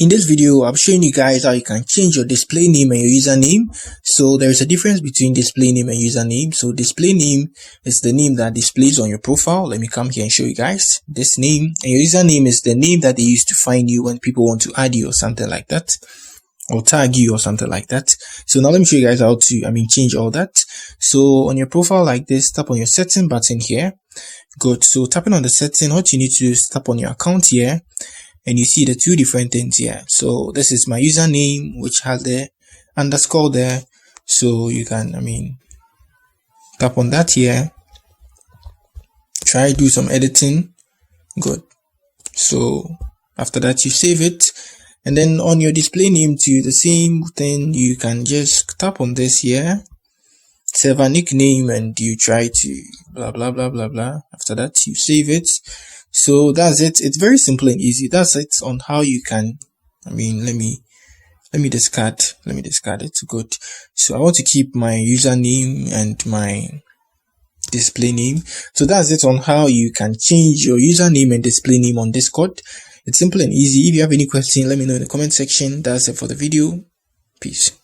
In this video, I'm showing you guys how you can change your display name and your username. So there is a difference between display name and username. So display name is the name that displays on your profile. Let me come here and show you guys this name. And your username is the name that they use to find you when people want to add you or something like that, or tag you or something like that. So now let me show you guys how to change all that. So on your profile like this, tap on your setting button here. Good. So tapping on the setting, what you need to do is tap on your account here. And you see the two different things here. So this is my username, which has the underscore there. So you can, tap on that here. Try do some editing. Good. So after that, you save it. And then on your display name too, the same thing. You can just tap on this here. Server nickname, and you try to blah, blah, blah, blah, blah. After that, you save it. So that's it. It's very simple and easy. That's it on how you can, let me discard it. Good. So I want to keep my username and my display name. So that's it on how you can change your username and display name on Discord. It's simple and easy. If you have any question, let me know in the comment section. That's it for the video. Peace.